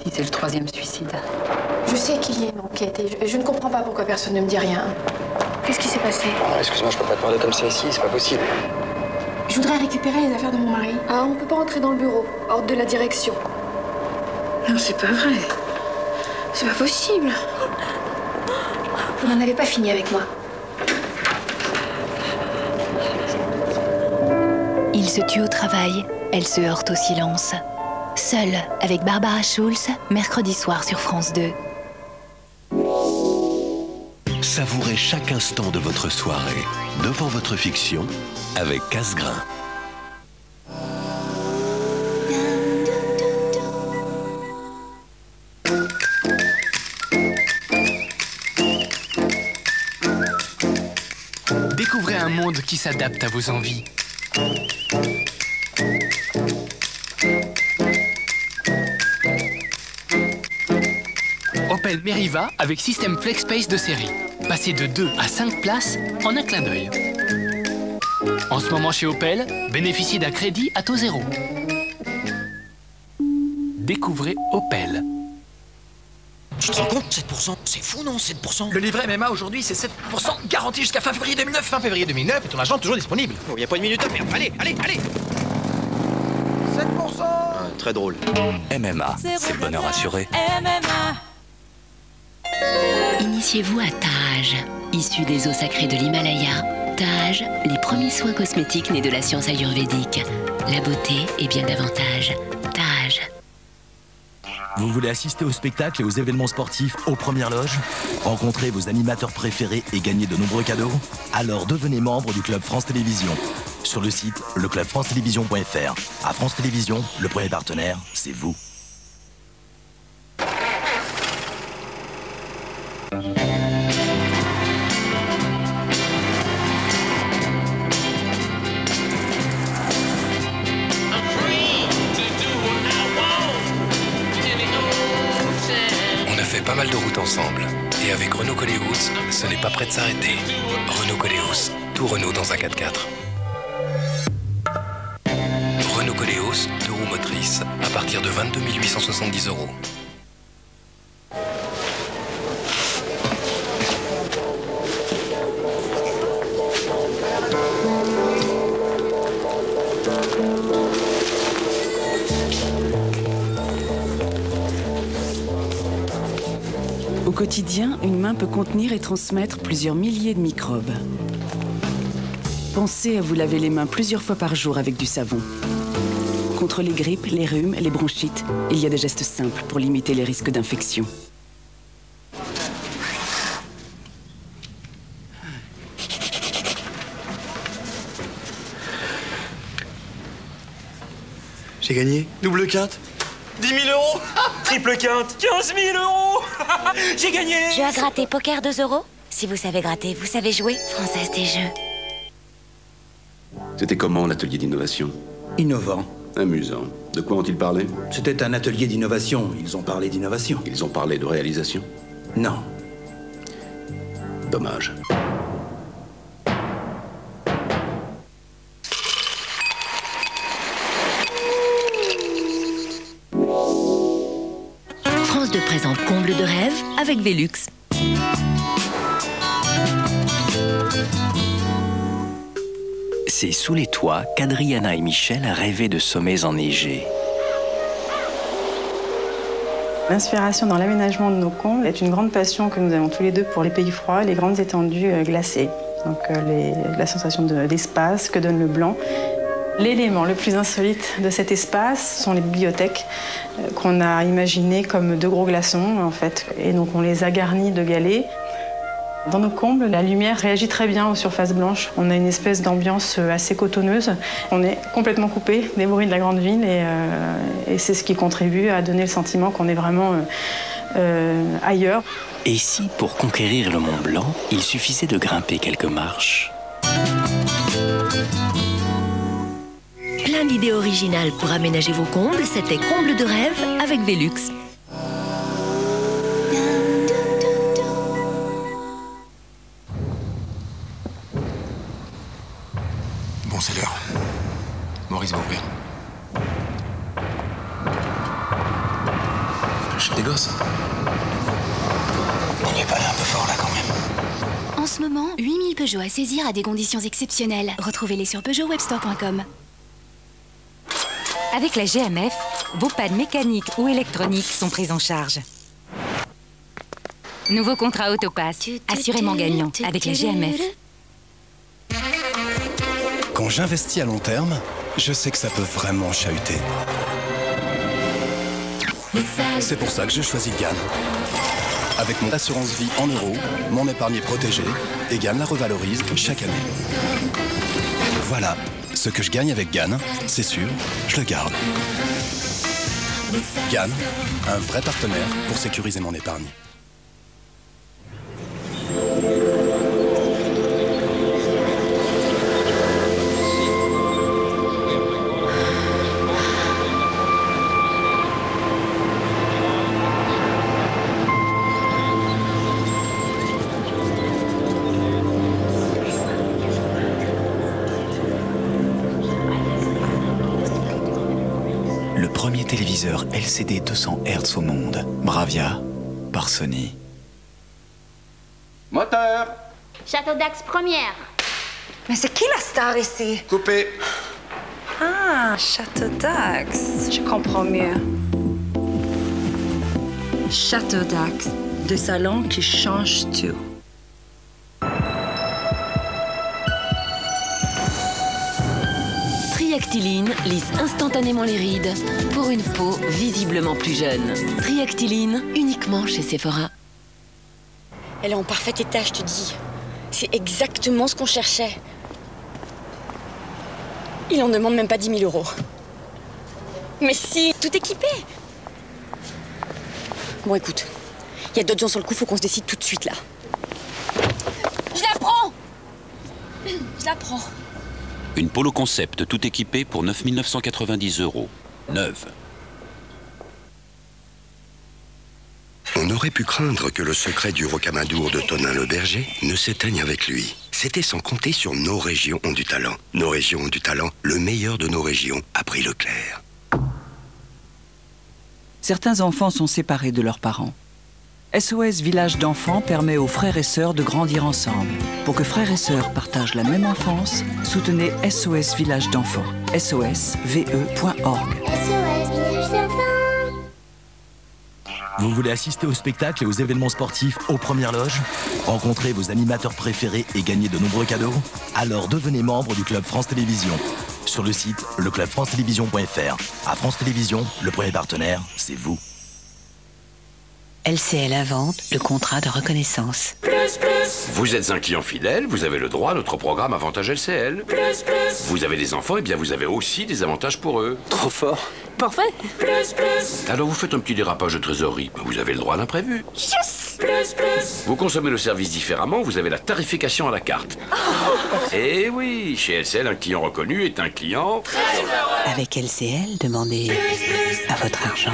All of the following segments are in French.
Si c'est le 3e suicide. Je sais qu'il y a une enquête et je ne comprends pas pourquoi personne ne me dit rien. Qu'est-ce qui s'est passé? Excuse-moi, je peux pas te parler comme ça ici, c'est pas possible. Je voudrais récupérer les affaires de mon mari. Ah, on peut pas entrer dans le bureau. Ordre de la direction. Non, c'est pas vrai. C'est pas possible. Vous n'en avez pas fini avec moi. Il se tue au travail, elle se heurte au silence. Seule avec Barbara Schulz, mercredi soir sur France 2. Savourez chaque instant de votre soirée devant votre fiction avec Cassegrain. Découvrez un monde qui s'adapte à vos envies. Opel Meriva avec système FlexSpace de série. Passez de 2 à 5 places en un clin d'œil. En ce moment chez Opel, bénéficiez d'un crédit à taux zéro. Découvrez Opel. Tu te rends compte, 7%? C'est fou, non, 7%? Le livret MMA aujourd'hui, c'est 7% garanti jusqu'à fin février 2009. Fin février 2009, et ton argent toujours disponible. Oh, y a pas une minute à perdre. Allez, allez, allez! 7%. Très drôle. MMA, c'est le bonheur assuré. Initiez-vous à Taj. Issu des eaux sacrées de l'Himalaya, Taj, les premiers soins cosmétiques nés de la science ayurvédique. La beauté et bien davantage. Taj. Vous voulez assister aux spectacles et aux événements sportifs aux premières loges? Rencontrer vos animateurs préférés et gagner de nombreux cadeaux? Alors devenez membre du Club France Télévisions. Sur le site leclubfrancetélévision.fr. À France Télévisions, le premier partenaire, c'est vous. Pas mal de routes ensemble. Et avec Renault Koleos, ce n'est pas prêt de s'arrêter. Renault Koleos, tout Renault dans un 4x4. Renault Koleos, 2 roues motrices, à partir de 22 870 €. Au quotidien, une main peut contenir et transmettre plusieurs milliers de microbes. Pensez à vous laver les mains plusieurs fois par jour avec du savon. Contre les grippes, les rhumes, les bronchites, il y a des gestes simples pour limiter les risques d'infection. J'ai gagné. Double quinte. 10 000 €. Triple quinte. 15 000 €. J'ai gagné. Jeu à gratter, poker 2 €. Si vous savez gratter, vous savez jouer. Française des jeux. C'était comment l'atelier d'innovation? Innovant. Amusant. De quoi ont-ils parlé? C'était un atelier d'innovation. Ils ont parlé d'innovation. Ils ont parlé de réalisation? Non. Dommage. France 2 présente Comble de rêve avec Velux. C'est sous les toits qu'Adriana et Michel rêvaient de sommets enneigés. L'inspiration dans l'aménagement de nos combles est une grande passion que nous avons tous les deux pour les pays froids, les grandes étendues glacées. Donc la sensation d'espace que donne le blanc. L'élément le plus insolite de cet espace sont les bibliothèques qu'on a imaginées comme 2 gros glaçons en fait. Et donc on les a garnis de galets. Dans nos combles, la lumière réagit très bien aux surfaces blanches. On a une espèce d'ambiance assez cotonneuse. On est complètement coupé des bruits de la grande ville et c'est ce qui contribue à donner le sentiment qu'on est vraiment ailleurs. Et si, pour conquérir le Mont Blanc, il suffisait de grimper quelques marches? Plein d'idées originales pour aménager vos combles, c'était Comble de rêve avec Velux. Bon, c'est l'heure. Maurice va ouvrir. sur les gosses. On n'est pas allé un peu fort là quand même. En ce moment, 8000 Peugeot à saisir à des conditions exceptionnelles. Retrouvez-les sur PeugeotWebstore.com. Avec la GMF, vos pannes mécaniques ou électroniques sont prises en charge. Nouveau contrat Autopass, assurément gagnant avec la GMF. Quand j'investis à long terme, je sais que ça peut vraiment chahuter. C'est pour ça que je choisis GAN. Avec mon assurance vie en euros, mon épargne est protégée et GAN la revalorise chaque année. Voilà, ce que je gagne avec GAN, c'est sûr, je le garde. GAN, un vrai partenaire pour sécuriser mon épargne. Le premier téléviseur LCD 200 Hz au monde. Bravia, par Sony. Moteur. Château d'Axe première. Mais c'est qui la star ici? Coupé. Ah, Château d'Axe. Je comprends mieux. Château d'Axe. Des salons qui changent tout. Triactyline lisse instantanément les rides pour une peau visiblement plus jeune. Triactyline, uniquement chez Sephora. Elle est en parfait état, je te dis. C'est exactement ce qu'on cherchait. Il en demande même pas 10 000 €. Mais si, tout équipé. Bon, écoute, il y a d'autres gens sur le coup, faut qu'on se décide tout de suite, là. Je la prends. Je la prends. Une Polo Concept tout équipée pour 9 990 €. Neuve. On aurait pu craindre que le secret du rocamadour de Tonin le berger ne s'éteigne avec lui. C'était sans compter sur Nos régions ont du talent. Nos régions ont du talent, le meilleur de nos régions, a pris Leclerc. Certains enfants sont séparés de leurs parents. SOS Village d'enfants permet aux frères et sœurs de grandir ensemble. Pour que frères et sœurs partagent la même enfance, soutenez SOS Village d'enfants. SOSVE.org. Vous voulez assister aux spectacles et aux événements sportifs aux premières loges? Rencontrer vos animateurs préférés et gagner de nombreux cadeaux? Alors devenez membre du Club France Télévisions. Sur le site leclubfrancetélévision.fr. À France Télévisions, le premier partenaire, c'est vous. LCL invente le contrat de reconnaissance. Vous êtes un client fidèle, vous avez le droit à notre programme Avantage LCL. Vous avez des enfants, et bien vous avez aussi des avantages pour eux. Trop fort. Parfait. Alors vous faites un petit dérapage de trésorerie, vous avez le droit à l'imprévu. Yes. Vous consommez le service différemment, vous avez la tarification à la carte. Et oui, chez LCL, un client reconnu est un client... Avec LCL, demandez à votre argent.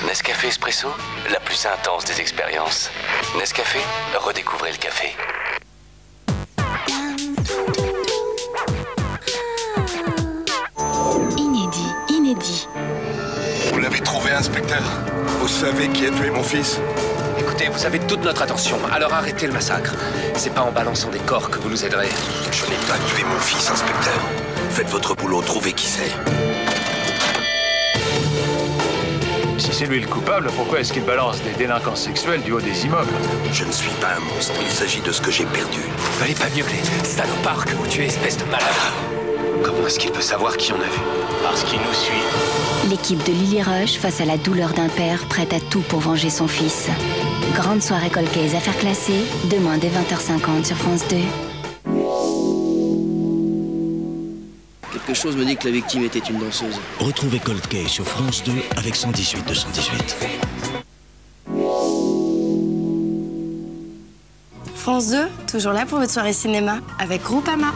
Nescafé Espresso, la plus intense des expériences. Nescafé, redécouvrez le café. Inédit. Vous l'avez trouvé, inspecteur? Vous savez qui a tué mon fils? Écoutez, vous avez toute notre attention, alors arrêtez le massacre. C'est pas en balançant des corps que vous nous aiderez. Je n'ai pas tué mon fils, inspecteur. Faites votre boulot, trouvez qui c'est. Si c'est lui le coupable, pourquoi est-ce qu'il balance des délinquants sexuels du haut des immeubles? Je ne suis pas un monstre, il s'agit de ce que j'ai perdu. Vous valez pas mieux que les salopards que vous tuez, espèce de malade. Comment est-ce qu'il peut savoir qui on a vu? Parce qu'il nous suit. L'équipe de Lily Rush face à la douleur d'un père prêt à tout pour venger son fils. Grande soirée colcaise affaires classées, demain dès 20h50 sur France 2. Quelque chose me dit que la victime était une danseuse. Retrouvez Cold Case sur France 2 avec 118 218. France 2, toujours là pour votre soirée cinéma avec Groupama.